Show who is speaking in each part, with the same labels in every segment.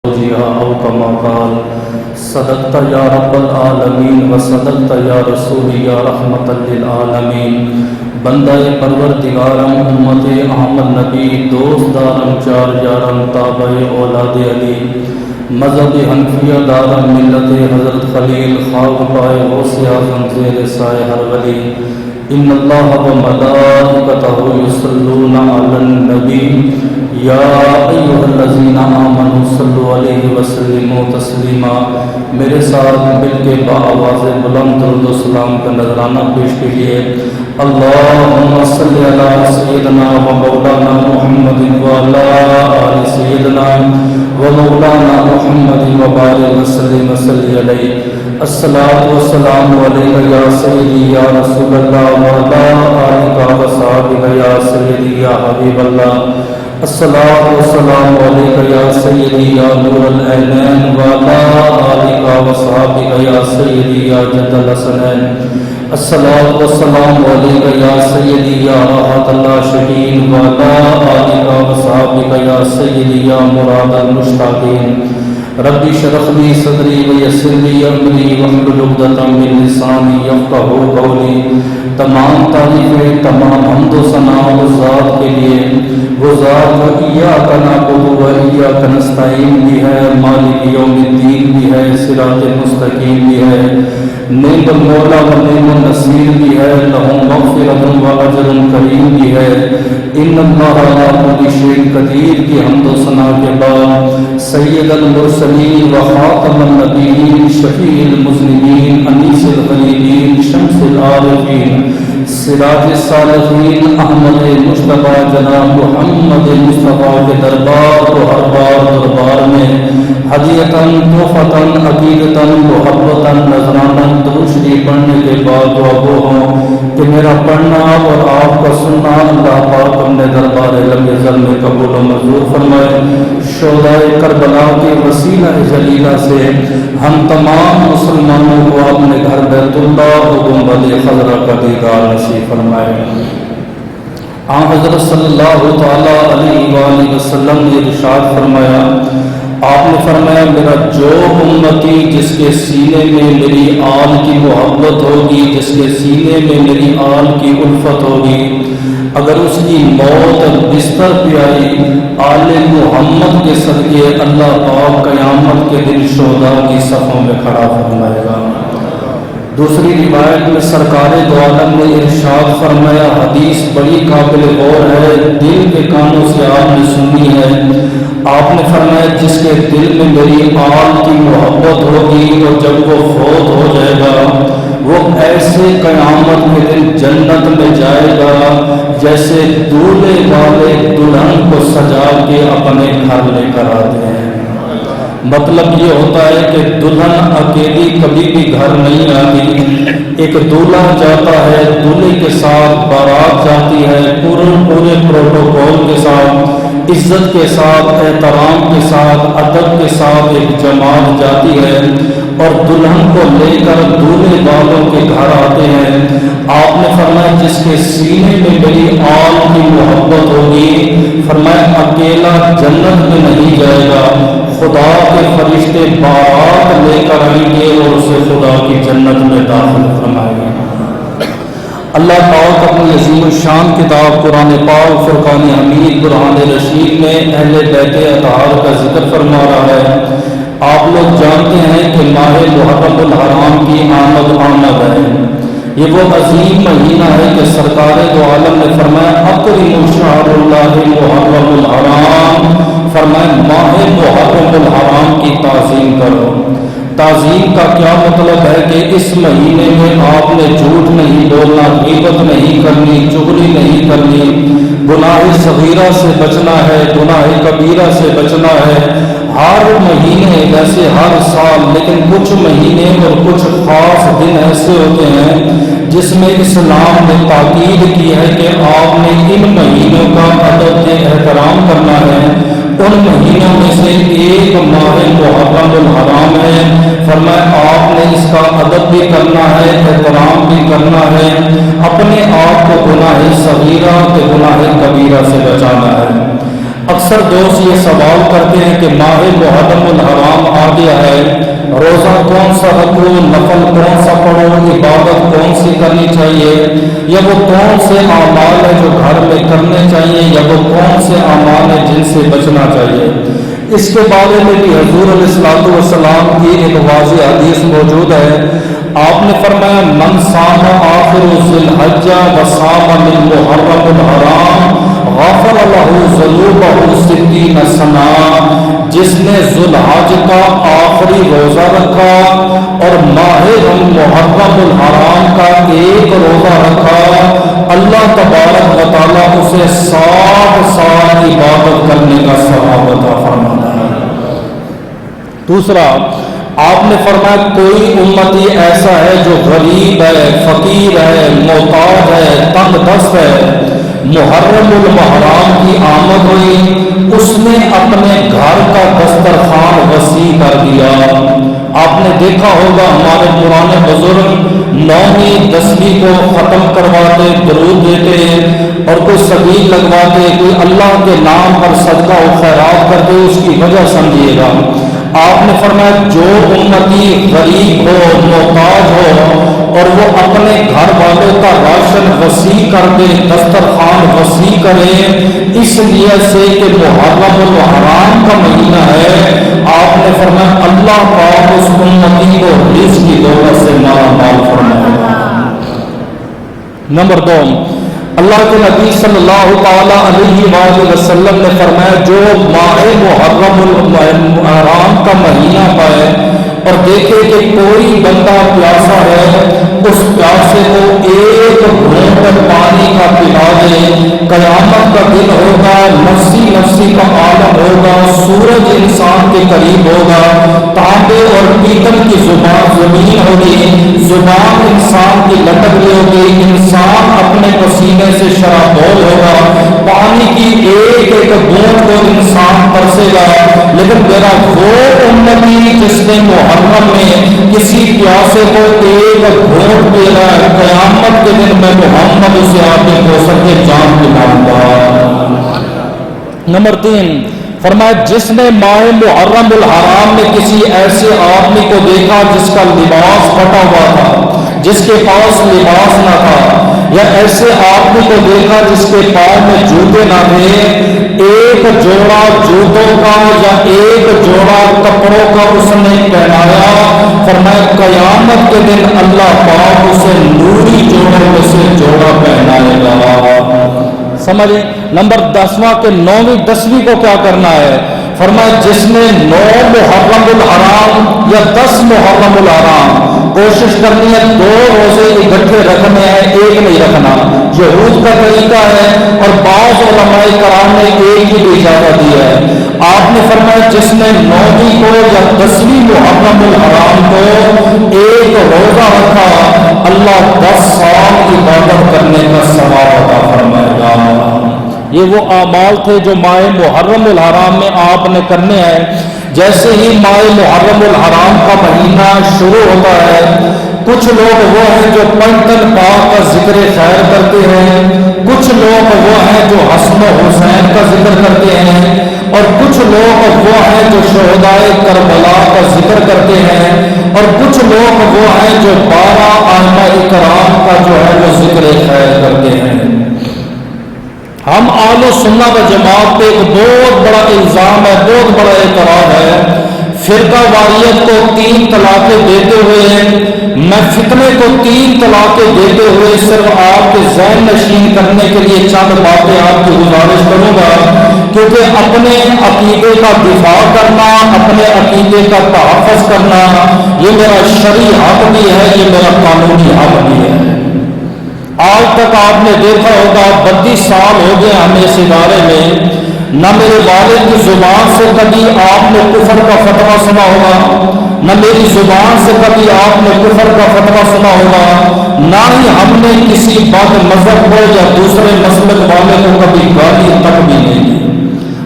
Speaker 1: أو كما قال صدقت يا رب العالمين وصدقت يا رسول يا رحمة للعالمین۔ بندہ پروردگارم امت احمد نبی دوست دارم چار یارم تابع اولاد علی مذہب حنفیہ دارم ملت حضرت خلیل خاک پائے غوث اعظم زیر سائے ہر ولی۔ ان اللہ وملائکتہ یصلون علی النبی یا ایھا الذین آمنوا صلوا علیہ وسلموا تسلیما۔ میرے ساتھ مل کے بآواز بلند درود و سلام کا نذرانہ پیش کیجیے۔ اللہم صلی علی سیدنا و مولانا محمد وعلی آل سیدنا و مولانا محمد وبارک وسلم وصلی علیہ۔ الصلاۃ والسلام علیک یا سیدی یا رسول اللہ وعلی آلک وصحبہ یا سیدی یا حبیب اللہ۔ الصلاۃ والسلام علیک یا سیدی یا نور العینین وعلی آلک وصحبہ یا سیدی یا جد الحسنین۔ الصلاۃ والسلام علیک یا سیدی یا راحت العاشقین وعلی آلک وصحبہ یا سیدی یا مراد المشتاقین۔ ربی اشرح لی صدری ویسر لی امری واحلل عقدۃ من لسانی یفقہوا قولی۔ تمام تعریفیں تمام حمد و ثنا اس ذات کے لیے، وہ ذات جو ایاک نعبد و ایاک نستعین بھی ہے، مالک یوم الدین بھی ہے، صراط مستقیم بھی ہے، نعم المولا و نعم النصیر بھی ہے، لہ مغفرۃ و اجر کریم بھی ہے۔ ان اللہ علی کل شیء قدیر کی حمد و ثنا کے بعد سید المرسلین و خاتم النبیین شفیع المذنبین انیس الغریبین شمس العارفین سراج الصالحین احمد مصطفیٰ جناب محمد مصطفیٰ کے دربار کو ہر بار دربار میں ہدیۃً تحفۃً عقیدۃً محبتاً نذراناً درود شریف پڑھنے کے بعد دعا گو ہوں کہ میرا پڑھنا اور آپ کا سننا اللہ پاک اپنے دربار لم یزل میں قبول و منظور فرمائے۔ شہدائے کربلا کے وسیلہ جلیلہ سے ہم تمام مسلمانوں کو اپنے گھر بیت اللہ و گنبد خضرا کا دیدار نصیب فرمائے۔ آن حضرت صلی اللہ تعالی علیہ وآلہ وسلم نے ارشاد فرمایا، آپ نے فرمایا میرا جو امتی جس کے سینے میں میری آل کی محبت ہوگی، جس کے سینے میں میری آل کی الفت ہوگی، اگر اس کی موت بستر پہ آئی آل محمد کے صدقے اللہ پاک قیامت کے دن شہداء کی صفوں میں کھڑا فرمائے گا۔ دوسری روایت میں سرکار دو عالم نے ارشاد فرمایا، حدیث بڑی قابل غور ہے، دل کے کانوں سے آپ نے سنی ہے۔ آپ نے فرمایا جس کے دل میں میری آل کی محبت ہوگی اور جب وہ فوت ہو جائے گا وہ ایسے قیامت کے دن جنت میں جائے گا جیسے دولہے والے دلہن کو سجا کے اپنے گھر لے کر آتے ہیں۔ مطلب یہ ہوتا ہے کہ دلہن اکیلی کبھی بھی گھر نہیں آتی، ایک دولہا جاتا ہے، دولہے کے ساتھ بارات جاتی ہے، پورے پروٹوکول کے ساتھ، عزت کے ساتھ، احترام کے ساتھ، ادب کے ساتھ ایک جماعت جاتی ہے اور دلہن کو لے کر دولہے والوں کے گھر آتے ہیں۔ آپ نے فرمایا جس کے سینے میں میری آل کی محبت ہوگی، فرمایا اکیلا جنت میں نہیں جائے گا، خدا کے فرشتے بارات لے کر آئیں گے اور اسے خدا کی جنت میں داخل فرمائیں گے۔ اللہ پاک اپنی عظیم الشان کتاب قرآن پاک فرقان حمید برہان رشید میں اہل بیت اطہار کا ذکر فرما رہا ہے۔ آپ لوگ جانتے ہیں کہ ماہ محرم الحرام کی آمد ہے، یہ وہ عظیم مہینہ ہے کہ سرکار دو عالم نے فرمایا اکرموا شہر اللہ محرم الحرام، فرمایا ماہ محرم الحرام کی تعظیم کرو۔ تعظیم کا کیا مطلب ہے کہ اس مہینے میں آپ نے جھوٹ نہیں بولنا، غیبت نہیں کرنی، چغلی نہیں کرنی، گناہ صغیرہ سے بچنا ہے، گناہ کبیرہ سے بچنا ہے۔ ہر مہینے ویسے ہر سال، لیکن کچھ مہینے اور کچھ خاص دن ایسے ہوتے ہیں جس میں اسلام نے تاکید کی ہے کہ آپ نے ان مہینوں کا ادب احترام کرنا ہے۔ ان مہینوں میں سے ایک ماہ محرم الحرام ہے، فرمایا آپ نے اس کا ادب بھی کرنا ہے، احترام بھی کرنا ہے، اپنے آپ کو گناہ صغیرہ کے گناہ کبیرہ سے بچانا ہے۔ اکثر دوست یہ سوال کرتے ہیں کہ ماہ محرم الحرام آ گیا ہے، روزہ کون سا رکھوں، نفل کون سا پڑھوں، عبادت کون سی کرنی چاہیے، یا وہ کون سے اعمال ہیں جو گھر میں کرنے چاہیے، یا وہ کون سے اعمال ہیں جن سے بچنا چاہیے۔ اس کے بارے میں بھی حضور علیہ الصلوۃ والسلام کی ایک واضح حدیث موجود ہے۔ آپ نے فرمایا من صام آخر ذی الحجہ وصام من محرم الحرام غفر لہ ذنوبہ 60 سنہ، جس نے ذو الحج کا آخری روزہ رکھا اور ماہ محرم الحرام کا ایک روزہ رکھا، اللہ تبارک و تعالیٰ اسے 60 سال عبادت کرنے کا ثواب عطا فرماتا ہے۔ دوسرا، آپ نے فرمایا کوئی امتی ایسا ہے جو غریب ہے، فقیر ہے، محتاج ہے، تنگ دست ہے، محرم المحرام کی آمد ہوئی، اس نے اپنے گھر کا دسترخوان وسیع کر دیا۔ آپ نے دیکھا ہوگا ہمارے پرانے بزرگ 9ویں 10ویں کو ختم کرواتے، درود دیتے اور کوئی سبیل لگواتے، کوئی اللہ کے نام پر صدقہ و خیرات کرتے، اس کی وجہ سمجھیے گا۔ آپ نے فرمایا جو امتی غریب ہو، محتاج ہو اور وہ اپنے گھر والوں کا راشن وسیع کر دے، دسترخوان وسیع کرے، اس لیے سے کہ محرم الحرام کا مہینہ ہے، آپ نے فرمایا اللہ پاک اس امتی کو رزق کی دولت سے مالا مال فرمائے گا۔ نمبر 2، اللہ کے نبی صلی اللہ تعالیٰ علیہ وآلہ وسلم نے فرمایا جو ماہ محرم الحرام کا مہینہ پائے اور دیکھے کہ کوئی بندہ پیاسا ہے، اس پیاسے کو ایک گھونٹ پانی کا پلا دے، قیامت کا دن ہوگا، نفسی نفسی کا عالم ہوگا، سورج انسان کے قریب ہوگا، تانبے اور پیتل کی زمین ہوگی، زبان انسان کی لٹک رہی ہوگی، انسان اپنے پسینے سے شرابور ہوگا، پانی کی ایک ایک بوند کو انسان ترسے گا، لیکن میرا وہ امتی جس نے محرم میں کسی پیاسے کو ایک گھونٹ پی رہا ہے، قیامت کے دن میں محمد اسے آگے ہو سکے جان دلاؤں گا۔ نمبر 3، فرمایا جس نے ماہ محرم الحرام میں کسی ایسے آدمی کو دیکھا جس کا لباس پھٹا ہوا تھا، جس کے پاس لباس نہ تھا، یا ایسے آدمی کو دیکھا جس کے پاؤں میں جوتے نہ تھے، ایک جوڑا جوتوں کا یا ایک جوڑا کپڑوں کا اس نے پہنایا، فرمایا قیامت کے دن اللہ پاک اسے نوری جوڑوں میں سے جوڑا پہنائے گا۔ سمجھیں۔ نمبر 10واں کہ 9ویں 10ویں کو کیا کرنا ہے؟ فرمایا جس نے 9 محرم الحرام یا 10 محرم الحرام کوشش کرنی ہے 2 روزے اکٹھے رکھنے ہیں، ایک نہیں رکھنا، یہود کا طریقہ ہے اور بعض علماء کرام نے ایک ہی بھی اجازت دی ہے۔ آپ نے فرمایا جس نے 9ویں کو یا 10ویں محرم الحرام کو ایک روزہ رکھا، اللہ 10 سال عبادت کرنے کا ثواب عطا فرمائے گا۔ یہ وہ اعمال تھے جو ماہ محرم الحرام میں آپ نے کرنے ہیں۔ جیسے ہی ماہ محرم الحرام کا مہینہ شروع ہوتا ہے، کچھ لوگ وہ ہیں جو پنجتن پاک کا ذکر خیر کرتے ہیں، کچھ لوگ وہ ہیں جو حسن و حسین کا ذکر کرتے ہیں، اور کچھ لوگ وہ ہیں جو شہدائے کربلا کا ذکر کرتے ہیں، اور کچھ لوگ وہ ہیں جو 12 ائمہ کرام کا جو ہے وہ ذکر خیر کرتے ہیں۔ ہم اہل سنت و جماعت پہ ایک بہت بڑا الزام ہے، بہت بڑا اعتراض ہے، فرقہ واریت کو 3 طلاقیں دیتے ہوئے، میں فتنے کو 3 طلاقیں دیتے ہوئے صرف آپ کے ذہن نشین کرنے کے لیے چند باتیں آپ کی گزارش کروں گا، کیونکہ اپنے عقیدے کا دفاع کرنا، اپنے عقیدے کا تحفظ کرنا، یہ میرا شرعی حق بھی ہے، یہ میرا قانونی حق بھی ہے۔ آج تک آپ نے دیکھا ہوگا 32 سال ہو گئے ہمیں اس ادارے میں، نہ میرے والد کی زبان سے کبھی آپ نے کفر کا فتویٰ سنا ہوگا، نہ میری زبان سے کبھی آپ نے کفر کا فتویٰ سنا ہوگا، نہ ہی ہم نے کسی بد مذہب کو یا دوسرے مسلک والے کو کبھی گالی تک بھی نہیں دی۔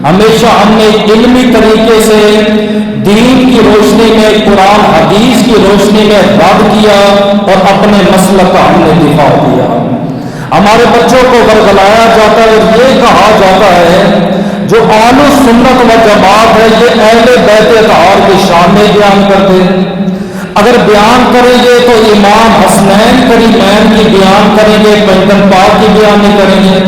Speaker 1: ہمیشہ ہم نے علمی طریقے سے دین کی روشنی میں، قرآن حدیث کی روشنی میں رد کیا اور اپنے مسلک کا ہم نے دفاع کیا۔ ہمارے بچوں کو ورگلایا جاتا ہے اور یہ کہا جاتا ہے جو اہل سنت و جماعت ہے یہ اہل بیت اطہار کی شان میں بیان کرتے ہیں۔ اگر بیان کریں گے تو امام حسنین کریمین کی بیان کریں گے، پیغمبر پاک کی بیان نہیں کریں گے۔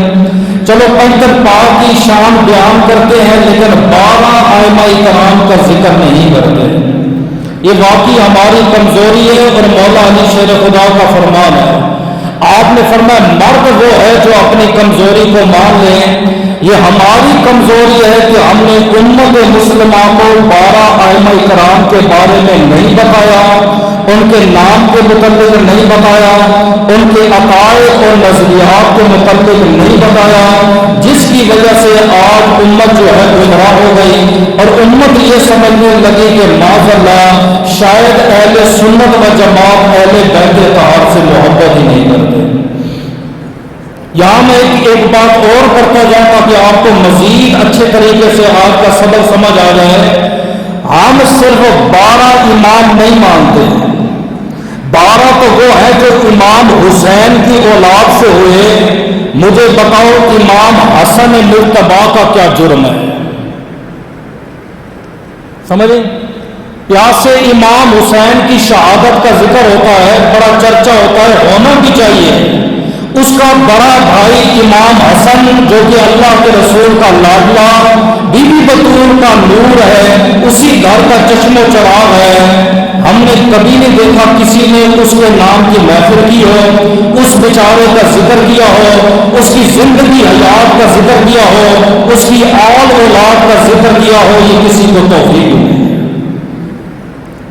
Speaker 1: چلو پیغمبر پاک کی شان بیان کرتے ہیں لیکن 12 ائمہ کرام کا ذکر نہیں کرتے۔ یہ واقعی ہماری کمزوری ہے اور مولا علی شیر خدا کا فرمان ہے۔ آپ نے فرمایا مرد وہ ہے جو اپنی کمزوری کو مان لیں۔ یہ ہماری کمزوری ہے کہ ہم نے امت مسلمہ کو 12 ائمہ کرام کے بارے میں نہیں بتایا، ان کے نام کے متعلق نہیں بتایا، ان کے عقائد اور نظریات کے متعلق نہیں بتایا، جس کی وجہ سے آج امت جو ہے گمراہ ہو گئی اور امت یہ سمجھنے لگی کہ معاذ اللہ شاید اہل سنت و جماعت اہل بیت اطہار سے محبت ہی نہیں کرتے۔ یہاں میں ایک بات اور کرتا جاؤں گا کہ آپ کو مزید اچھے طریقے سے آج کا سبق سمجھ آ جائے۔ ہم صرف 12 امام نہیں مانتے، 12 تو وہ ہے جو امام حسین کی اولاد سے ہوئے۔ مجھے بتاؤ امام حسن مرتضیٰ کا کیا جرم ہے؟ سمجھیں؟ پیاسے امام حسین کی شہادت کا ذکر ہوتا ہے، بڑا چرچا ہوتا ہے، ہونا بھی چاہیے۔ اس کا بڑا بھائی امام حسن جو کہ اللہ کے رسول کا لاڈلا، بی بی بطول کا نور ہے، اسی گھر کا چشم و چراغ ہے۔ ہم نے کبھی نہیں دیکھا کسی نے اس کے نام کی محفل کی ہو، اس بیچارے کا ذکر کیا ہو، اس کی زندگی حیات کا ذکر کیا ہو، اس کی آل اولاد کا ذکر کیا ہو، یہ کسی کو توفیق نہیں۔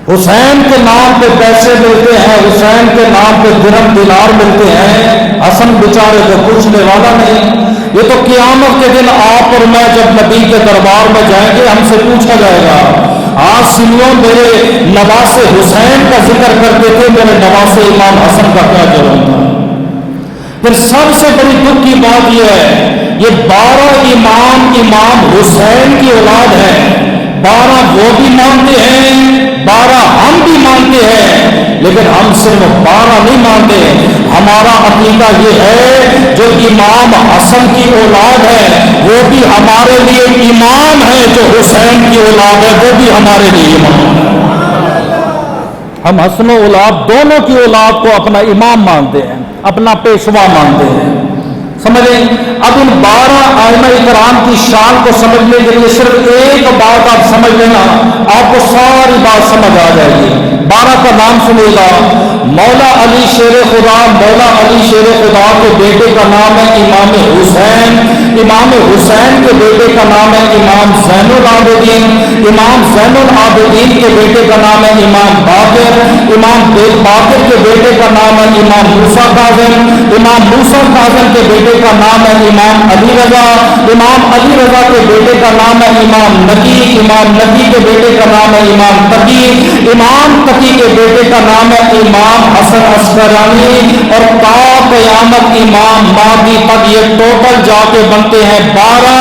Speaker 1: حسین کے نام پہ پیسے ملتے ہیں، حسین کے نام پہ درہم دینار ملتے ہیں، حسن بیچارے کو پوچھنے والا نہیں۔ یہ تو قیامت کے دن آپ اور میں جب نبی کے دربار میں جائیں گے ہم سے پوچھا جائے گا، آج سنیوں میرے نواز حسین کا ذکر کرتے تھے، میرے نواز امام حسن کا کیا جرم تھا؟ پھر سب سے بڑی دکھ کی بات یہ ہے یہ 12 امام حسین کی اولاد ہے، 12 وہ بھی مانتے ہیں، 12 ہم بھی مانتے ہیں، لیکن ہم صرف 12 نہیں مانتے۔ ہمارا عقیدہ یہ ہے جو امام حسن کی اولاد ہے وہ بھی ہمارے لیے امام ہے، جو حسین کی اولاد ہے وہ بھی ہمارے لیے امام ہے۔ ہم حسن و اولاد دونوں کی اولاد کو اپنا امام مانتے ہیں، اپنا پیشوا مانتے ہیں۔ سمجھیں؟ اب ان 12 ائمہ کرام کی شان کو سمجھنے کے لیے صرف ایک بات آپ سمجھ لینا، آپ کو ساری بات سمجھ آ جائے گی۔ 12 کا نام سنیے گا۔ مولا علی شیر خدا، مولا علی شیر خدا کے بیٹے کا نام ہے امام حسین، امام حسین کے بیٹے کا نام ہے امام زین العابدین، امام زین العابدین کے بیٹے کا نام ہے امام باقر، امام باقر کے بیٹے کا نام ہے امام موسیٰ کاظم، امام موسیٰ کاظم کے بیٹے کا نام ہے امام علی رضا، امام علی رضا کے بیٹے کا نام ہے امام نقی، امام نقی کے بیٹے کا نام ہے امام تقی، امام تقی کے بیٹے کا نام ہے امام حسن عسقلانی، اور تا قیامت امام مہدی تک یہ ٹوٹل جا کے بنتے ہیں 12۔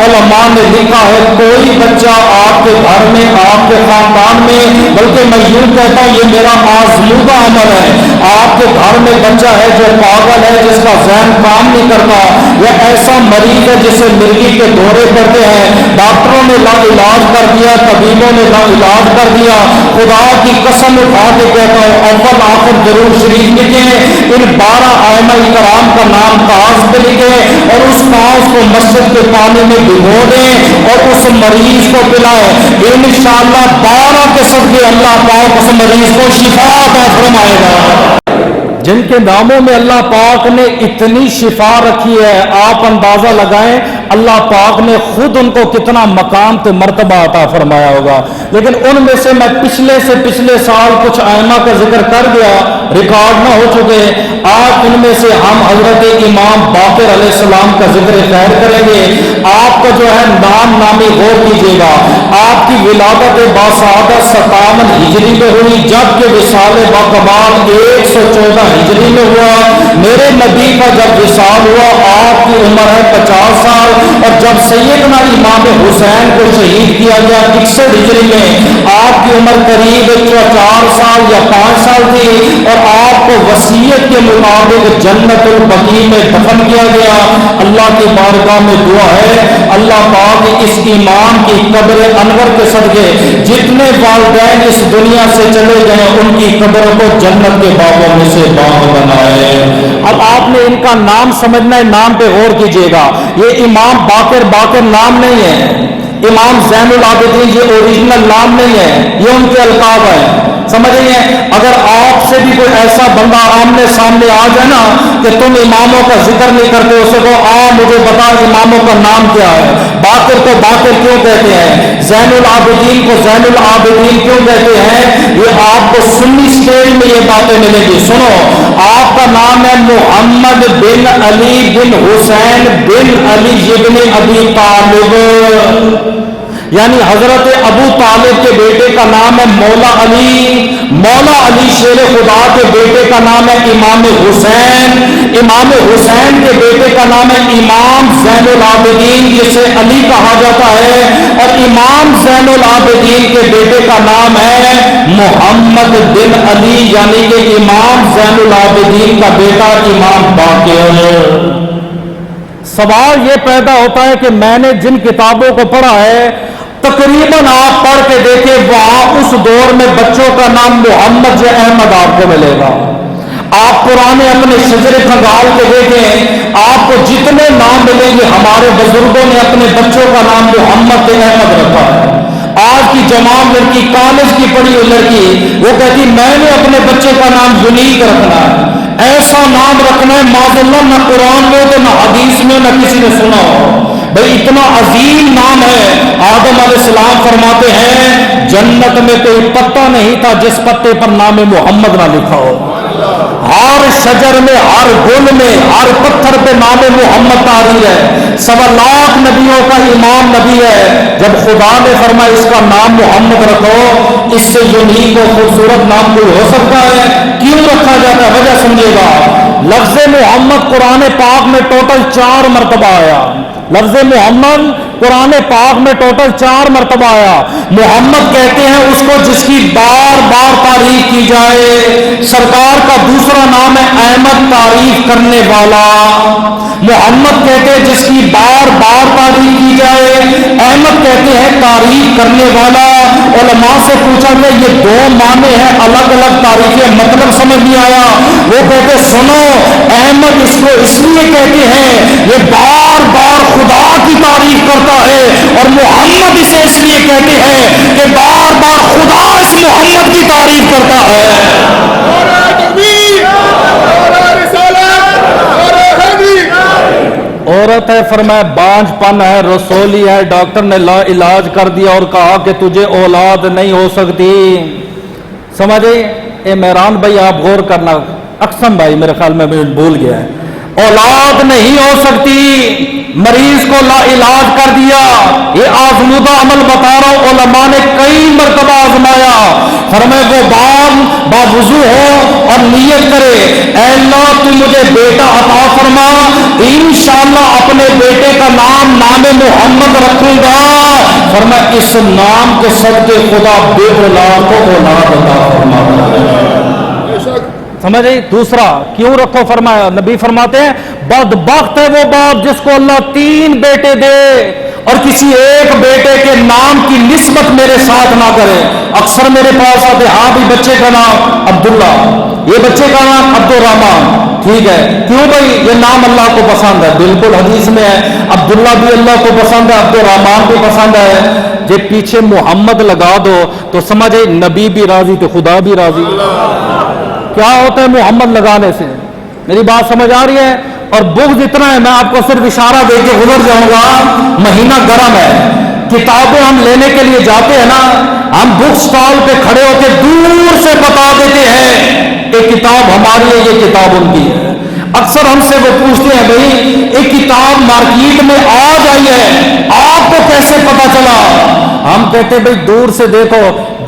Speaker 1: علماء نے لکھا ہے کوئی بچہ آپ کے گھر میں، آپ کے خاندان میں، بلکہ میں یوں کہتا ہوں یہ میرا آزمودہ عمل ہے، آپ کے گھر میں بچہ ہے جو پاگل ہے، جس کا ذہن کام نہیں کرتا، یا ایسا مریض ہے جسے مرگی کے دورے کرتے ہیں، ڈاکٹروں نے لا علاج کر دیا، طبیبوں نے لا علاج کر دیا، خدا کی قسم اٹھا کے کہتا ہوں اول آخر ضرور شریف لکھیں، ان 12 ائمہ کرام کا نام کاغذ پہ لکھیں اور اس کاغذ کو مسجد کے پانی میں بھگو دیں اور اس مریض کو پلائیں، انشاءاللہ 12 کے صدقے اللہ پاک اس مریض کو شفا عطا فرمائے گا۔ جن کے ناموں میں اللہ پاک نے اتنی شفا رکھی ہے، آپ اندازہ لگائیں اللہ پاک نے خود ان کو کتنا مقام تے مرتبہ عطا فرمایا ہوگا۔ لیکن ان میں سے میں پچھلے سال کچھ ائمہ کا ذکر کر گیا، ریکارڈ نہ ہو چکے، آج ان میں سے ہم حضرت امام باقر علیہ السلام کا ذکر خیر کریں گے۔ آپ کا جو ہے نام نامی غور کیجیے گا، آپ کی ولادت باسعادت 57 ہجری میں ہوئی، جبکہ وصال باکمال 114 ہجری میں ہوا۔ میرے نبی کا جب وصال ہوا آپ کی عمر ہے 50 سال، اور جب سیدنا امام حسین کو شہید کیا گیا 61 ہجری میں آپ کی عمر قریب 4 سال یا 5 سال تھی، اور آپ کو وصیت کے مطابق جنت البقیع میں دفن کیا گیا۔ اللہ کی بارگاہ میں دعا ہے اللہ پاک اس امام کی قبر انور کے صدقے جتنے والدین اس دنیا سے چلے گئے ان کی قبروں کو جنت کے باغوں میں سے باغ بنائے۔ اب آپ نے ان کا نام سمجھنا ہے، نام پہ غور کیجئے گا۔ یہ امام باقر نام نہیں ہے، امام زین العابدین یہ اوریجنل نام نہیں ہے، یہ ان کے القاب ہیں، سمجھ رہی ہیں؟ اگر آپ سے بھی کوئی ایسا بندہ آمنے سامنے آ جائے نا کہ تم اماموں کا ذکر نہیں کرتے، اسے کو مجھے بتا اماموں کا نام کیا ہے، باقر کو باقر کیوں کہتے ہیں، زین العابدین کو زین العابدین کیوں کہتے ہیں، یہ آپ کو سنی سٹیج میں یہ باتیں ملیں گی۔ سنو، آپ کا نام ہے محمد بن علی بن حسین بن علی ابن ابی طالب، یعنی حضرت ابو طالب کے بیٹے کا نام ہے مولا علی، مولا علی شیر خدا کے بیٹے کا نام ہے امام حسین، امام حسین کے بیٹے کا نام ہے امام زین العابدین جسے علی کہا جاتا ہے، اور امام زین العابدین کے بیٹے کا نام ہے محمد بن علی، یعنی کہ امام زین العابدین کا بیٹا امام باقر۔ سوال یہ پیدا ہوتا ہے کہ میں نے جن کتابوں کو پڑھا ہے تقریباً آپ پڑھ کے دیکھیں وہاں اس دور میں بچوں کا نام محمد یا احمد آپ کو ملے گا۔ آپ پرانے اپنے شجرے کھنگال کے دیکھیں آپ کو جتنے نام ملیں گے ہمارے بزرگوں نے اپنے بچوں کا نام محمد یا احمد رکھا ہے۔ آج کی جوان لڑکی، کالج کی پڑھی ہوئی لڑکی، وہ کہتی میں نے اپنے بچے کا نام یونیک رکھنا ہے، ایسا نام رکھنا ہے معاذ اللہ نہ قرآن میں تو نہ حدیث میں نہ کسی نے سنا ہو۔ بھئی اتنا عظیم نام ہے۔ آدم علیہ السلام فرماتے ہیں جنت میں کوئی پتا نہیں تھا جس پتے پر نام محمد نہ لکھا ہو، ہر شجر میں، ہر گل میں، ہر پتھر پہ نام محمد طاری ہے۔ 1.25 نبیوں کا امام نبی ہے، جب خدا نے فرمایا اس کا نام محمد رکھو، اس سے یونیک و خوبصورت نام کوئی ہو سکتا ہے؟ کیوں رکھا جاتا ہے؟ وجہ سمجھے گا۔ لفظ محمد قرآن پاک میں ٹوٹل 4 مرتبہ آیا، لفظ محمد قرآن پاک میں ٹوٹل 4 مرتبہ آیا۔ محمد کہتے ہیں اس کو جس کی بار بار تعریف کی جائے۔ سرکار کا دوسرا نام ہے احمد، تعریف کرنے والا۔ محمد کہتے ہیں جس کی بار بار تعریف کی جائے، احمد کہتے ہیں تعریف کرنے والا۔ علماء سے پوچھا گیا یہ 2 معنی ہیں، الگ الگ تعریفیں، مطلب سمجھ نہیں آیا۔ وہ کہتے سنو، احمد اس کو اس لیے کہتے ہیں یہ بار بار خدا کی تعریف کرتا ہے، اور محمد اسے اس لیے کہتے ہیں کہ بار بار خدا اس محمد کی تعریف کرتا ہے۔ عورت ہے، فرمایا بانجھ پن ہے، رسولی ہے، ڈاکٹر نے لا علاج کر دیا اور کہا کہ تجھے اولاد نہیں ہو سکتی۔ سمجھے؟ اے مہران بھائی آپ غور کرنا، اقسم بھائی میرے خیال میں بھول گیا ہے، اولاد نہیں ہو سکتی، مریض کو لا علاج کر دیا۔ یہ آزمودہ عمل بتا رہا ہوں، علماء نے کئی مرتبہ آزمایا۔ فرمائے وہ باوضو ہو اور نیت کرے اے اللہ تو مجھے بیٹا عطا فرما، انشاءاللہ اپنے بیٹے کا نام محمد رکھوں گا۔ فرمایا اس نام کے صدقے خدا بے اولاد کو اولاد عطا فرما۔ سمجھے؟ دوسرا کیوں رکھو؟ فرمایا نبی فرماتے ہیں بدبخت ہے وہ باپ جس کو اللہ 3 بیٹے دے اور کسی ایک بیٹے کے نام کی نسبت میرے ساتھ نہ کرے۔ اکثر میرے پاس آتے ہاں بھی بچے کا نام عبداللہ، یہ بچے کا نام عبد الرحمان، ٹھیک ہے کیوں بھائی یہ نام اللہ کو پسند ہے؟ بالکل حدیث میں ہے عبداللہ بھی اللہ کو پسند ہے، عبد الرحمان بھی پسند ہے۔ جب پیچھے محمد لگا دو تو سمجھے نبی بھی راضی تو خدا بھی راضی۔ کیا ہوتا ہے محمد لگانے سے؟ میری بات سمجھ آ رہی ہے؟ اور بغض اتنا ہے، میں آپ کو صرف اشارہ دے کے گزر جاؤں گا، مہینہ گرم ہے، کتابیں ہم لینے کے لیے جاتے ہیں نا، ہم بک سٹال پہ کھڑے ہوتے دور سے بتا دیتے ہیں کہ کتاب ہماری ہے، یہ کتاب ان کی ہے۔ اکثر ہم سے وہ پوچھتے ہیں بھائی ایک کتاب مارکیٹ میں آج آئی ہے، آپ کو کیسے پتا چلا؟ ہم کہتے ہیں بھائی دور سے دیکھو،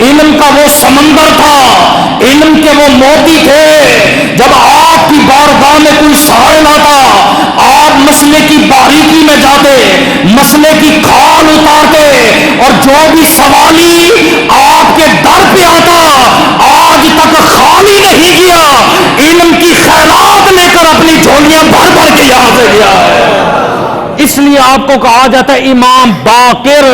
Speaker 2: علم کا وہ سمندر تھا، علم کے وہ موتی تھے. جب آپ کی بارگاہ میں کوئی سائل آتا، آپ مسئلے کی باریکی میں جاتے، مسئلے کی کھال اتارتے، اور جو بھی سوالی آپ کے در پہ آتا آج تک خالی نہیں گیا، علم کی خیرات لے کر اپنی جھولیاں بھر بھر کے یہاں سے گیا ہے. اس لیے آپ کو کہا جاتا ہے امام باقر.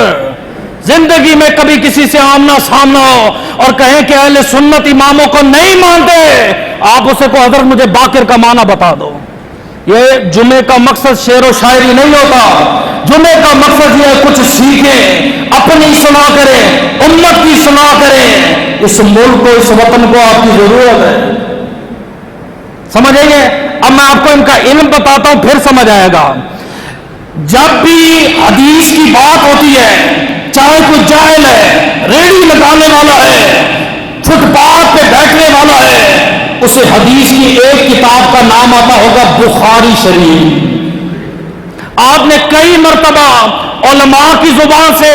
Speaker 2: زندگی میں کبھی کسی سے آمنا سامنا ہو اور کہیں کہ اہل سنت اماموں کو نہیں مانتے، آپ اسے کو حضرت مجھے باقر کا معنی بتا دو. یہ جمعے کا مقصد شعر و شاعری نہیں ہوتا. جمعے کا مقصد یہ کچھ سیکھیں، اپنی صلاح کریں، امت کی صلاح کریں. اس ملک کو، اس وطن کو آپ کی ضرورت ہے. سمجھ آئیے؟ اب میں آپ کو ان کا علم بتاتا ہوں، پھر سمجھ آئے گا. جب بھی حدیث کی بات ہوتی ہے، چاہے کوئی جاہل ہے، ریڑھی لگانے والا ہے، فٹ پاتھ پہ بیٹھنے والا ہے، اسے حدیث کی ایک کتاب کا نام آتا ہوگا بخاری شریف. آپ نے کئی مرتبہ علماء کی زبان سے،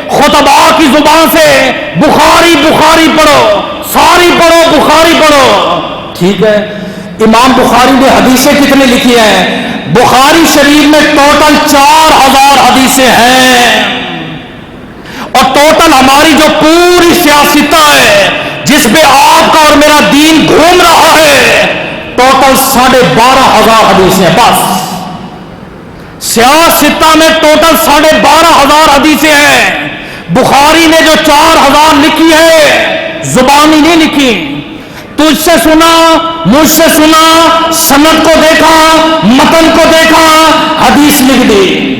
Speaker 2: خطباء کی زبان سے بخاری بخاری پڑھو، ساری پڑھو، بخاری پڑھو. ٹھیک ہے، امام بخاری نے حدیثیں کتنی لکھی ہیں؟ بخاری شریف میں ٹوٹل 4000 حدیثیں ہیں. اور ٹوٹل ہماری جو پوری سیاستہ ہے جس پہ آپ کا اور میرا دین گھوم رہا ہے، ٹوٹل 12,500 حدیثیں. بس سیاستہ میں ٹوٹل 12,500 حدیثیں ہیں. بخاری نے جو 4000 لکھی ہے زبانی نہیں لکھی، تجھ سے سنا، مجھ سے سنا، سند کو دیکھا، متن کو دیکھا، حدیث لکھ دی.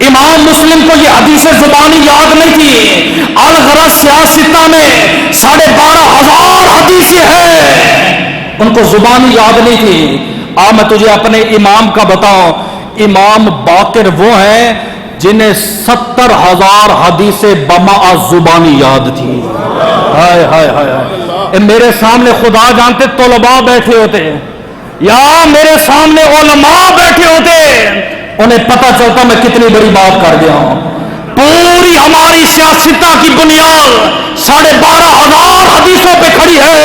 Speaker 2: امام مسلم کو یہ حدیث زبانی یاد نہیں تھی، الغرض سیاستہ میں 12,500 حدیثیں ہیں، ان کو زبانی یاد نہیں تھی. میں تجھے اپنے امام کا بتاؤں، امام باقر وہ ہیں جنہیں 70,000 حدیثیں بما زبانی یاد تھی. ہائے ہائے ہائے، میرے سامنے خدا جانتے طلباء بیٹھے ہوتے یا میرے سامنے علماء بیٹھے ہوتے، انہیں پتہ چلتا میں کتنی بڑی بات کر گیا ہوں. پوری ہماری سیاستہ کی بنیاد 12,500 حدیثوں پہ کھڑی ہے،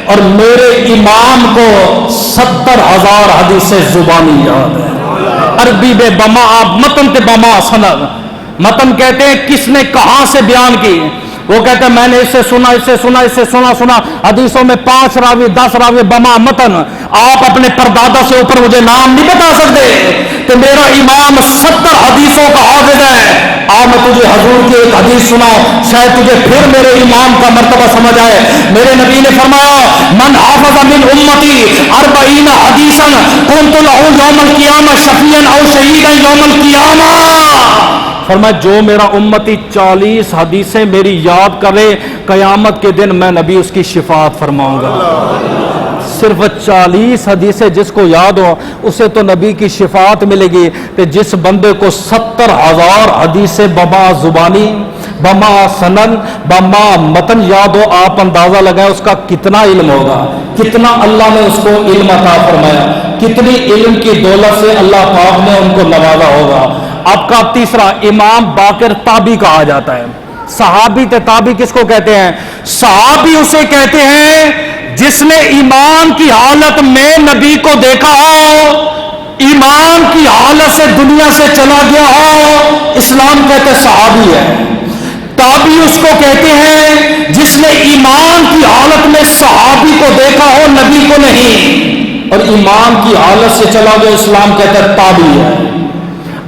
Speaker 2: اور میرے امام کو 70,000 حدیثیں زبانی یاد ہے. عربی بے بما، متن تے بما سند. متن کہتے ہیں کس نے کہاں سے بیان کی، وہ کہتا ہے میں نے اس سے سنا، اس سے سنا، اس سے سنا. حدیثوں میں 5 راوی 10 راوی بما متن. آپ اپنے پردادا سے اوپر مجھے نام نہیں بتا سکتے کہ میرا امام 70 حدیثوں کا حافظ ہے. میں تجھے حضور کی ایک حدیث سناؤں، شاید تجھے پھر میرے امام کا مرتبہ سمجھ آئے. میرے نبی نے فرمایا من حافظ من امتی 40 حدیثا کنت له یوم القیامہ شفیعا او شہیدا یوم القیامہ. فرمایا جو میرا امتی 40 حدیثیں میری یاد کرے، قیامت کے دن میں نبی اس کی شفاعت فرماؤں گا. صرف 40 حدیثیں جس کو یاد ہو اسے تو نبی کی شفاعت ملے گی، کہ جس بندے کو 70,000 حدیثیں بما زبانی، بما سنن، بما متن یاد ہو، آپ اندازہ لگائیں اس کا کتنا علم ہوگا، کتنا اللہ نے اس کو علم عطا فرمایا، کتنی علم کی دولت سے اللہ پاک نے ان کو نوازا ہوگا. آپ کا تیسرا، امام باقر تابعی کہا جاتا ہے. صحابی تے تابعی کس کو کہتے ہیں؟ صحابی اسے کہتے ہیں جس نے ایمان کی حالت میں نبی کو دیکھا ہو، ایمان کی حالت سے دنیا سے چلا گیا ہو، اسلام کہتے صحابی ہے. تابعی اس کو کہتے ہیں جس نے ایمان کی حالت میں صحابی کو دیکھا ہو، نبی کو نہیں، اور ایمان کی حالت سے چلا گیا، اسلام کہتا ہے تابعی ہے.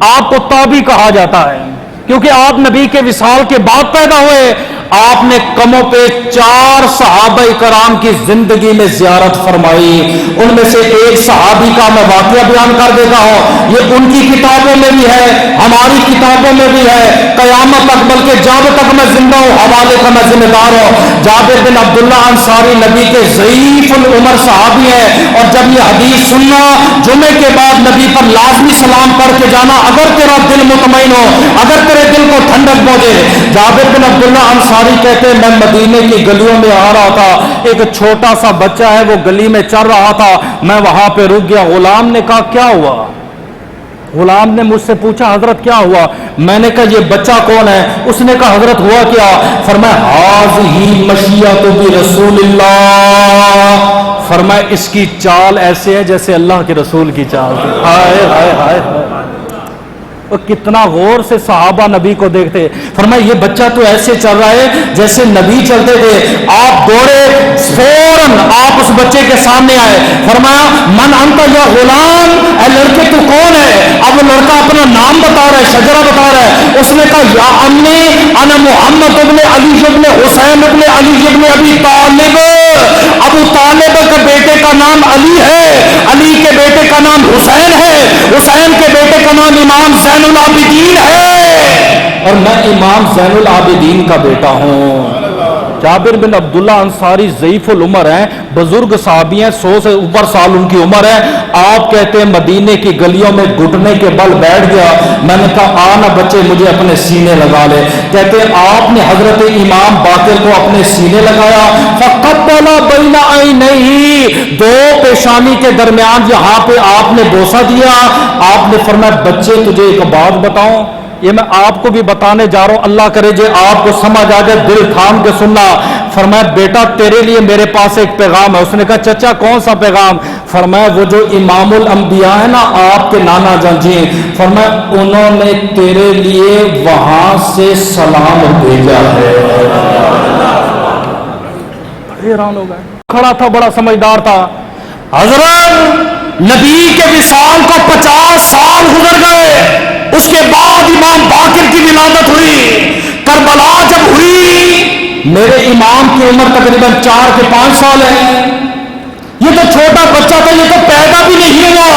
Speaker 2: آپ کو تابعی کہا جاتا ہے کیونکہ آپ نبی کے وصال کے بعد پیدا ہوئے. آپ نے کموں پہ 4 صحابہ کرام کی زندگی میں زیارت فرمائی. ان میں سے ایک صحابی کا میں واقعہ بیان کر دیتا ہوں، یہ ان کی کتابوں میں بھی ہے، ہماری کتابوں میں بھی ہے، قیامت تک بلکہ جب تک میں زندہ ہوں حوالے کا میں ذمہ دار ہوں. جابر بن عبداللہ انصاری نبی کے ضعیف العمر صحابی ہیں، اور جب یہ حدیث سننا جمعے کے بعد نبی پر لازمی سلام پڑھ کے جانا اگر تیرا دل مطمئن ہو، اگر تیرے دل کو ٹھنڈک پہنچے. جابر بن عبداللہ انصاری کہتے ہیں میں مدینے کی گلیوں میں آ رہا تھا، ایک چھوٹا سا بچہ ہے وہ گلی میں چل رہا تھا، میں وہاں پہ رک گیا. غلام نے کہا کیا ہوا؟ غلام نے مجھ سے پوچھا حضرت کیا ہوا؟ میں نے کہا یہ بچہ کون ہے؟ اس نے کہا حضرت ہوا کیا؟ فرمایا ھذہ مشیۃ برسول اللہ، فرمایا اس کی چال ایسے ہے جیسے اللہ کے رسول کی چال تھی۔ ہائے ہائے ہائے ہائے، اور کتنا غور سے صحابہ نبی کو دیکھتے۔ فرمایا یہ بچہ تو ایسے چل رہا ہے جیسے نبی چلتے تھے۔ آپ دوڑے، فوراً آپ اس بچے کے سامنے آئے، فرمایا من انت یا غلام، اے لڑکے تو کون ہے؟ اب وہ لڑکا اپنا نام بتا رہا ہے، شجرہ بتا رہا ہے۔ اس نے کہا یا امی انا محمد ابن علی ابن حسین ابن علی ابن ابی طالب، ابو طالب کے بیٹے کا نام علی ہے، علی کے بیٹے کا نام حسین ہے، حسین کے بیٹے کا نام امام زین العابدین ہے، اور میں امام زین العابدین کا بیٹا ہوں۔ جابر بن عبداللہ انصاری ضعیف العمر ہیں، بزرگ صحابی ہیں، 100 سے اوپر سال ان کی عمر ہے۔ آپ کہتے ہیں مدینے کی گلیوں میں گھٹنے کے بل بیٹھ گیا، میں نے کہا آنا بچے مجھے اپنے سینے لگا لے۔ کہتے ہیں آپ نے حضرت امام باقر کو اپنے سینے لگایا، فقبل بین عینیہ، دو پیشانی کے درمیان جہاں پہ آپ نے بوسہ دیا، آپ نے فرمایا بچے تجھے ایک بات بتاؤں، یہ میں آپ کو بھی بتانے جا رہا ہوں، اللہ کرے جو آپ کو سمجھ آ جائے، دل تھام کے سننا۔ فرمایا بیٹا تیرے لیے میرے پاس ایک پیغام ہے۔ اس نے کہا چچا کون سا پیغام؟ فرمایا وہ جو امام الانبیاء ہے نا آپ کے نانا جان جی، فرمایا انہوں نے تیرے لیے وہاں سے سلام بھیجا ہے۔ حیران ہو گئے، کھڑا تھا بڑا سمجھدار تھا۔ حضرت نبی کے وصال کو 50 سال گزر گئے، اس کے بعد امام باقر کی ولادت ہوئی۔ کربلا جب ہوئی، میرے امام کی عمر تقریباً 4 کے 5 سال ہے، یہ تو چھوٹا بچہ تھا، یہ تو پیدا بھی نہیں ہوا۔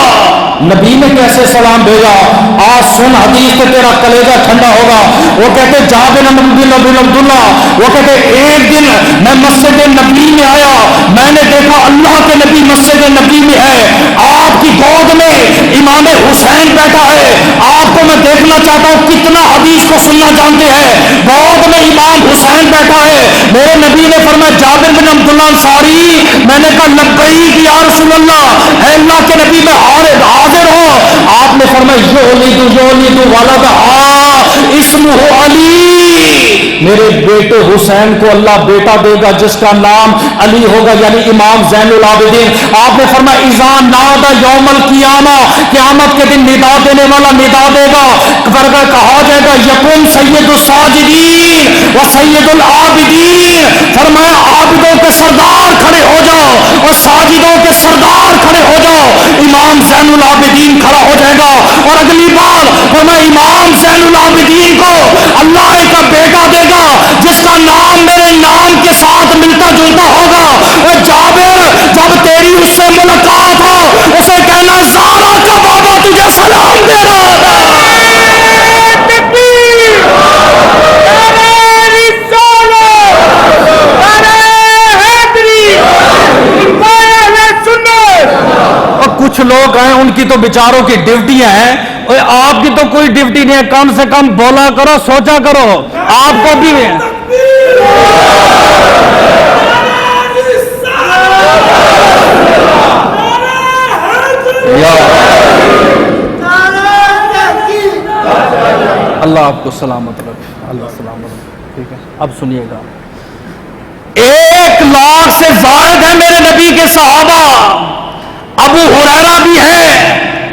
Speaker 2: نبی نے کیسے سلام بھیجا؟ آج سن حدیث سے تیرا کلیجہ ٹھنڈا ہوگا۔ وہ کہتے جابر بن عبداللہ، وہ کہتے ایک دن میں مسجد نبی میں آیا، میں نے دیکھا اللہ کے نبی مسجد نبی میں ہے، آپ کی گود میں امام حسین بیٹھا ہے۔ آپ کو میں دیکھنا چاہتا ہوں کتنا حدیث کو سننا جانتے ہیں، گود میں امام حسین بیٹھا ہے۔ میرے نبی نے فرمایا جابر بن عبداللہ انصاری، میں نے کہا لبیک یا رسول اللہ، اے اللہ کے نبی میں حاضر ہو۔ آپ نے فرمایا یولد ولد اسمہ علی، میرے بیٹے حسین کو اللہ بیٹا دے گا جس کا نام علی ہوگا، یعنی امام زین العابدین۔ آپ نے فرمایا اذا نادى یوم القیامہ، قیامت کے دن ندا دینے والا ندا دے گا، کہا جائے گا یقوم سید الساجدین و سید العابدین، فرمایا عابدوں کے سردار کھڑے ہو جاؤ اور ساجدوں کے سردار کھڑے ہو جاؤ۔ امام زین العابدین کھڑا ہو جائے گا، اور اگلی بار فرمایا امام زین العابدین کو اللہ کا بیٹا دے گا جس کا نام میرے نام کے ساتھ ملتا جلتا ہوگا۔ اور جابر جب تیری اس سے ملاقات ہو اسے کہنا سارا کا بابا تجھے سلام دے رہا ہوگا۔ کچھ لوگ ہیں ان کی تو بیچاروں کی ڈیوٹیاں ہیں، اور آپ کی تو کوئی ڈیوٹی نہیں ہے، کم سے کم بولا کرو، سوچا کرو، آپ کو بھی ہے۔ اللہ آپ کو سلامت رکھے، اللہ سلامت رکھے، ٹھیک ہے۔ اب سنیے گا، 1 لاکھ سے زائد ہے میرے نبی کے صحابہ، ابو ہریرہ بھی ہے،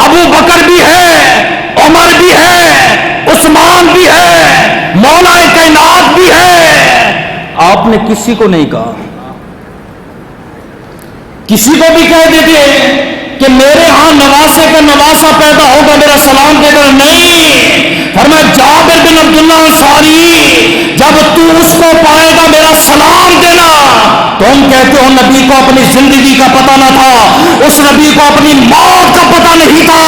Speaker 2: ابو بکر بھی ہے، عمر بھی ہے، عثمان بھی ہے، مولا کائنات بھی ہے۔ آپ نے کسی کو نہیں کہا، کسی کو بھی کہہ دیتے کہ میرے ہاں نواسے کا نواسا پیدا ہوگا میرا سلام دے کر، نہیں۔ فرمایا جابر بن عبداللہ انصاری جب تو اس کو پائے گا میرا سلام دینا۔ تم کہتے ہو نبی کو اپنی زندگی کا پتہ نہ تھا، اس نبی کو اپنی موت کا پتہ نہیں تھا۔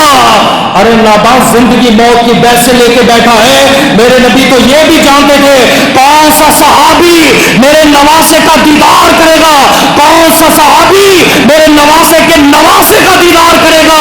Speaker 2: ارے نادان زندگی موت کی بحث سے لے کے بیٹھا ہے، میرے نبی تو یہ بھی جانتے تھے کون سا صحابی میرے نواسے کا دیدار کرے گا، کون سا صحابی میرے نواسے کے نواسے کا دیدار کرے گا۔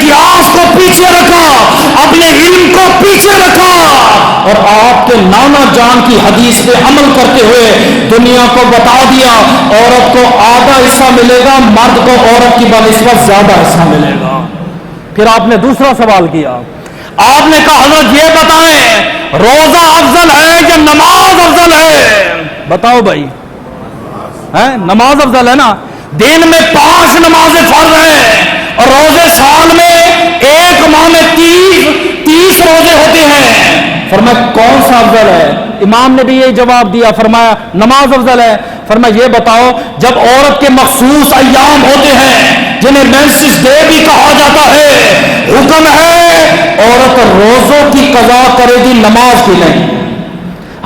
Speaker 2: قیاس کو پیچھے رکھا، اپنے علم کو پیچھے رکھا، اور آپ کے نانا جان کی حدیث پہ عمل کرتے ہوئے دنیا کو بتا دیا عورت کو آدھا حصہ ملے گا، مرد کو عورت کی بنسبت زیادہ حصہ ملے گا. پھر آپ نے دوسرا سوال کیا، آپ نے کہا حضرت یہ بتائیں روزہ افضل ہے یا نماز افضل ہے؟ بتاؤ بھائی. نماز افضل ہے نا، دن میں 5 نمازیں فرض ہیں، اور روزے سال میں ایک ماہ میں 30 روزے ہوتے ہیں. فرمایا کون سا افضل ہے؟ امام نے بھی یہی جواب دیا، فرمایا نماز افضل ہے. فرمایا یہ بتاؤ جب عورت کے مخصوص ایام ہوتے ہیں جنہیں مینسس ڈے بھی کہا جاتا ہے، حکم ہے عورت روزوں کی قضا کرے گی، نماز کی نہیں.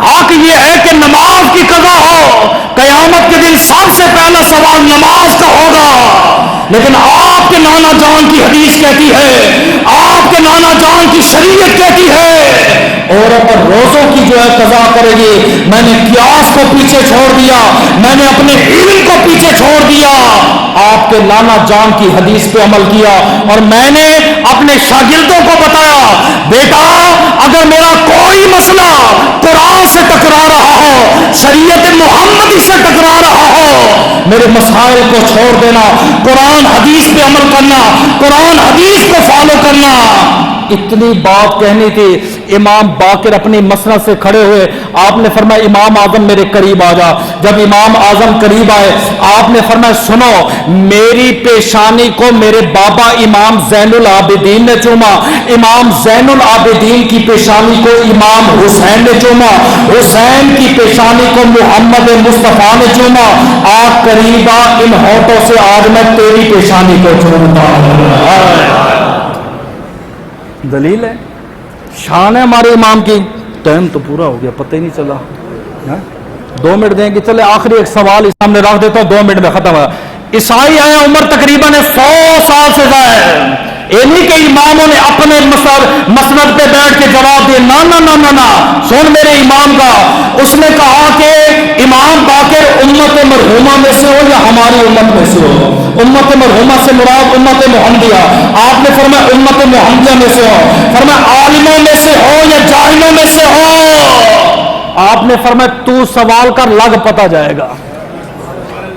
Speaker 2: حق یہ ہے کہ نماز کی قضا ہو، قیامت کے دن سب سے پہلا سوال نماز کا ہوگا. لیکن آپ کے نانا جان کی حدیث کہتی ہے، آپ کے نانا جان کی شریعت کہتی ہے عورت روزوں کی جو ہے قضا کرے گی. میں نے قیاس کو پیچھے چھوڑ دیا، میں نے اپنے علم کو پیچھے چھوڑ دیا، آپ کے نانا جان کی حدیث پہ عمل کیا، اور میں نے اپنے شاگردوں کو بتایا بیٹا اگر میرا کوئی مسئلہ قرآن سے ٹکرا رہا ہو، شریعت محمدی سے ٹکرا رہا ہو، میرے مسائل کو چھوڑ دینا، قرآن حدیث پہ عمل کرنا، قرآن حدیث کو فالو کرنا. اتنی بات کہنی تھی. امام باقر اپنی مسند سے کھڑے ہوئے، آپ نے فرمایا امام اعظم میرے قریب آ جا. جب امام اعظم قریب آئے آپ نے فرمایا سنو، میری پیشانی کو میرے بابا امام زین العابدین نے چوما، امام زین العابدین کی پیشانی کو امام حسین نے چوما، حسین کی پیشانی کو محمد مصطفیٰ نے چوما. آج قریب آ، ان ہونٹوں سے آج میں تیری پیشانی کو چومتا ہوں. دلیل ہے، شان ہے ہمارے امام کی. ٹائم تو پورا ہو گیا، پتہ ہی نہیں چلا. 2 منٹ دیں گے، چلے آخری ایک سوال اس سامنے رکھ دیتا ہوں، 2 منٹ میں ختم ہوا. عیسائی آئے عمر تقریباً 100 سال سے زائد. یہ نہیں کہ اماموں نے اپنے مسند پہ بیٹھ کے جواب دیے، نہ نہ نہ نہ نہ، سن میرے امام کا. اس نے کہا کہ امام باقر امت مرحومہ میں سے ہو یا ہماری امت میں سے ہو. امت مرحومہ سے مراد امت محمدیہ. آپ نے فرمایا امت محمدیہ میں سے ہو. فرمایا عالموں میں سے ہو یا جاہلوں میں سے ہو. آپ نے فرمایا تو سوال کر، لگ پتا جائے گا.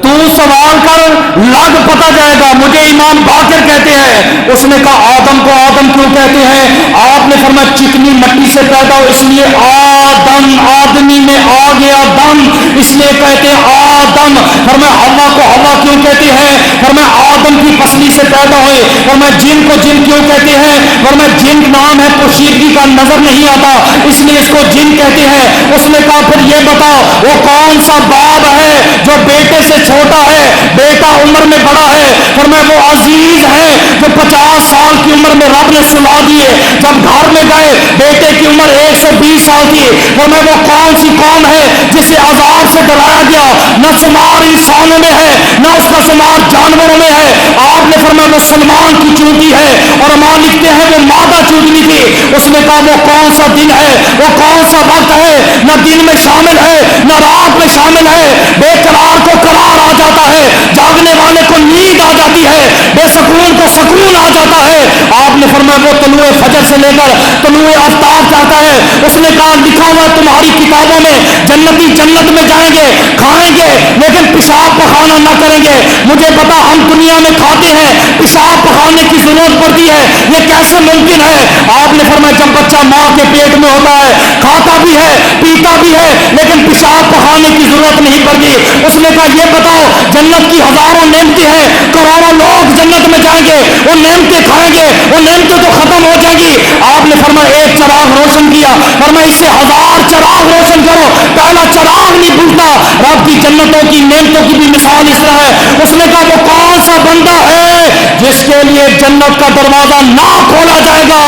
Speaker 2: تو سوال کر، لگ پتا جائے گا. مجھے امام باقر کہتے ہیں. اس نے کہا آدم کو آدم کیوں کہتے ہیں؟ آپ نے فرمایا چکنی مٹی سے پیدا ہو اس لیے آدم، آدمی میں آ گیا دم اس لیے کہتے ہیں آدم. فرمایا ہوا کو ہوا کیوں کہتے ہیں؟ فرمایا آدم کی پسلی سے پیدا ہوئے. فرمایا جن کو جن کیوں کہتے ہیں؟ فرمایا جن نام ہے پوشیدگی کا نظر نہیں آتا اس لیے اس کو جن کہتے ہیں. اس نے کہا پھر یہ بتاؤ وہ کون سا باپ ہے جو بیٹے سے چھوٹا ہے، بیٹا عمر میں بڑا ہے؟ فرمایا وہ عزیز ہے جو 50 سال کی عمر میں رب نے سلا دیے، جب گھر میں گئے بیٹے کی عمر 120 سال کی. فرمایا وہ کون سی قوم ہے جسے عذاب سے ڈرایا گیا؟ نہ شمار انسانوں میں ہے نہ اس کا شمار جانوروں میں ہے. آپ نے فرمایا وہ سلمان کی چونٹی ہے، اور ماں لکھتے ہیں وہ مادہ چونٹنی تھی. اس نے کہا وہ کون سا دن ہے، وہ کون سا وقت ہے؟ نہ دن میں شامل ہے نہ رات میں شامل ہے. بے قرار کو قرار آ جاتا ہے، جاگنے والے کو نیند آ جاتی ہے، بے سکون کو سکون آ جاتا ہے. آپ نے فرمایا وہ طلوع فجر سے لے کر طلوع آفتاب چاہتا ہے. اس نے کہا لکھا ہوا تمہاری کتابوں میں جنتی جنت میں جائیں گے، کھائیں گے لیکن پیشاب پخانا نہ کریں گے. مجھے پتا ہم دنیا میں کھاتے ہیں، پیشاب پخانے کی ضرورت پڑتی ہے، یہ کیسے ممکن ہے؟ آپ نے فرمایا جب بچہ ماں کے پیٹ میں ہوتا ہے کھاتا بھی ہے پیتا بھی ہے لیکن پیشاب پخانے کی ضرورت نہیں پڑتی. اس نے کہا یہ بتاؤ جنت کی ہزاروں نعمتیں ہیں، کروڑوں لوگ جنت میں جائیں گے، وہ نعمتیں کھائیں گے، وہ نعمتیں تو ختم ہو جائیں گی. آپ نے فرمایا ایک چراغ روشن کیا. فرمایا اس سے 1000 چراغ روشن کرو، پہلا چراغ نہیں بھولتا. رب کی جنتوں کی نعمتوں کی بھی مثال اس طرح ہے. اس نے کہا وہ کون سا بندہ ہے جس کے لیے جنت کا دروازہ نہ کھولا جائے گا؟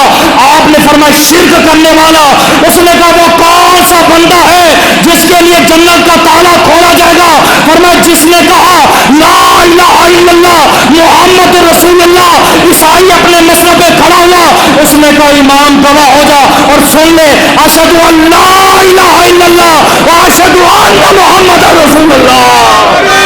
Speaker 2: آپ نے فرمایا شرک کرنے والا. اس نے کہا وہ کون سا بندہ ہے جس کے لیے جنت کا تالا کھولا جائے گا؟ فرمایا جس نے کہا لا الہ الا اللہ محمد رسول اللہ. عیسائی اپنے مسئلے پہ کھڑا ہوا. اس سننے کا امام گواہ ہو جا اور سن لے اشہد ان لا الہ الا اللہ و اشہد ان محمد رسول اللہ.